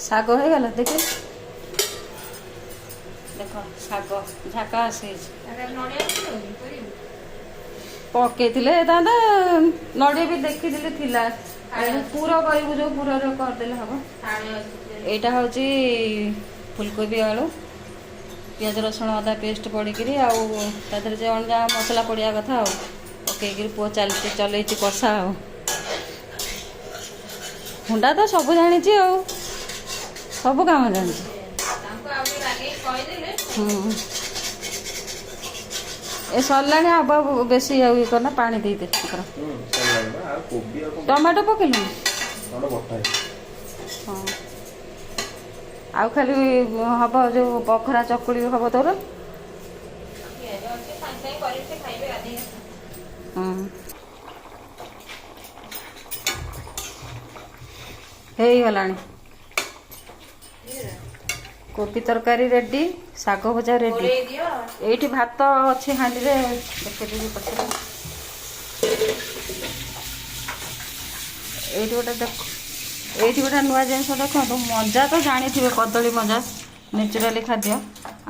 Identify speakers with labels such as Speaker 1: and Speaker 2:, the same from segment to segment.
Speaker 1: ଶାଗ ହେଇଗଲା ଦେଖେ ଦେଖ ଶାଗ ଝାକା ଆସିଛି ପକେଇଥିଲେ ହେଇଥାନ୍ତା ନଡ଼ିଆ ବି ଦେଖିଥିଲି ଥିଲା ପୁର କରିବୁ ଯୋଉ ପୁରରେ କରିଦେଲେ ହବ। ଏଇଟା ହଉଛି ଫୁଲକୋବି ଆଳୁ ପିଆଜ ରସୁଣ ଅଦା ପେଷ୍ଟ ପଡ଼ିକିରି ଆଉ ତା ଦେହରେ ଯେ ଯାହା ମସଲା ପଡ଼ିବା କଥା ଆଉ ପକେଇକିରି ପୁଅ ଚଲେଇଛି କଷା ଆଉ ହୁଣ୍ଡା ତ ସବୁ ଜାଣିଛି ଆଉ ସବୁ କାମ ଜାଣିଛି। ଏ ସରିଲାଣି ହବ ବେଶୀ ଆଉ ଇଏ କରନା ପାଣି ଦେଇଦେ ଟମାଟୋ ପକେଇଲୁ ହଁ ଆଉ ଖାଲି ହବ ଯୋଉ ବଖରା ଚକୁଳି ହବ ତୋର ହେଇଗଲାଣି କୋବି ତରକାରୀ ରେଡି ଶାଗ ଭଜା ରେଡି ଏଇଠି ଭାତ ଅଛି ହାଣ୍ଡିରେ ଦେଖେଇଦେବି ପଛରେ ଏଇଠି ଗୋଟେ ଦେଖ ଏଇଠି ଗୋଟେ ନୂଆ ଜିନିଷ ଦେଖନ୍ତୁ ମଞ୍ଜା ତ ଜାଣିଥିବେ କଦଳୀ ମଞ୍ଜା ନ୍ୟାଚୁରାଲି ଖାଦ୍ୟ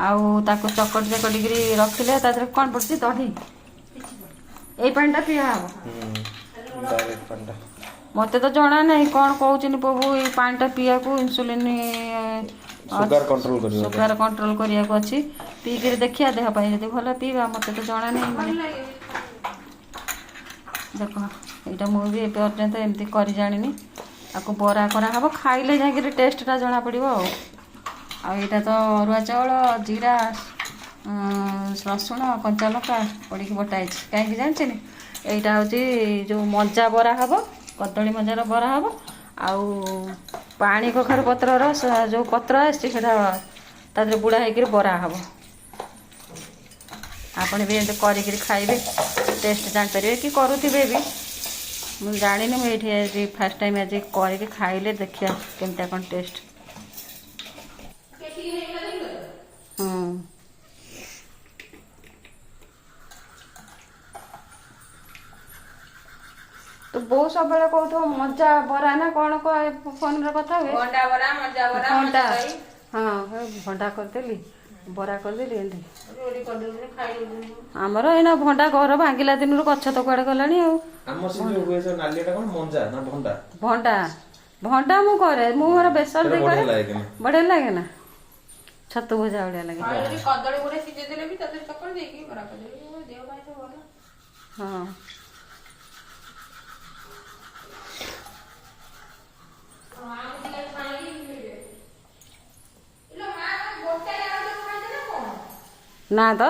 Speaker 1: ଆଉ ତାକୁ ଚକଟି ଚକଟିକିରି ରଖିଲେ ତା ଦେହରେ କ'ଣ ପଡ଼ୁଛି ଦହି ଏଇ ପାଣିଟା ପିଆ ହବ ମତେ ତ ଜଣା ନାହିଁ କ'ଣ କହୁଛନ୍ତି ପ୍ରଭୁ ଏଇ ପାଣିଟା ପିଇବାକୁ ଇନ୍ସୁଲିନ୍ ସୁଗାର କଣ୍ଟ୍ରୋଲ କରିବାକୁ ଅଛି ପିଇକିରି ଦେଖିବା ଦେହ ପାଇଁ ଯଦି ଭଲ ପିଇବା ମତେ ତ ଜଣା ନାହିଁ ଦେଖ ଏଇଟା ମୁଁ ବି ଏବେ ପର୍ଯ୍ୟନ୍ତ ଏମିତି କରି ଜାଣିନି ତାକୁ ବରା କରାହେବ ଖାଇଲେ ଯାଇକିରି ଟେଷ୍ଟଟା ଜଣାପଡ଼ିବ ଆଉ ଏଇଟା ତ ଅରୁଆ ଚାଉଳ ଜିରା ରସୁଣ କଞ୍ଚା ଲଙ୍କା ପଡ଼ିକି ବଟା ହେଇଛି କାହିଁକି ଜାଣିଛନି ଏଇଟା ହେଉଛି ଯେଉଁ ମଞ୍ଜା ବରା ହେବ କଦଳୀ ମଞ୍ଜାର ବରା ହେବ ଆଉ ପାଣି କଖାରୁ ପତ୍ରର ଯେଉଁ ପତ୍ର ଆସିଛି ସେଇଟା ତା ଦେହରେ ବୁଡ଼ା ହେଇକିରି ବରା ହେବ ଆପଣ ବି ଏମିତି କରିକିରି ଖାଇବେ ଟେଷ୍ଟ ଜାଣିପାରିବେ କି କରୁଥିବେ ବି ମୁଁ ଜାଣିନି ମୁଁ ଏଇଠି ଆଜି ଫାର୍ଷ୍ଟ ଟାଇମ୍ ଆଜି କରିକି ଖାଇଲେ ଦେଖିବା କେମିତିଆ କ'ଣ ଟେଷ୍ଟ ତୁ ବୋଉ ସବୁବେଳେ କହୁଥିବ ମଞ୍ଜା ବରା ନା କ'ଣ ଫୋନରେ କଥା ହୁଏ ଭଣ୍ଡା ହଁ ଭଣ୍ଡା କରିଦେଲି ବରା କରିଦେଲି ଏମିତି ଆମର ଏଇନା ଭଣ୍ଡା ଘର ଭାଙ୍ଗିଲା ଦିନରୁ ଗଛ ତ କୁଆଡ଼େ ଗଲାଣି ଆଉ ଭଣ୍ଡା ଭଣ୍ଡା ମୁଁ କରେ ମୁଁ ମୋର ବେସର ଦେଇ କରେ ବଢ଼ିଆ ଲାଗେ ନା ଛତୁ ଭଜା ବଢ଼ିଆ ଲାଗେ ହଁ ନା ତ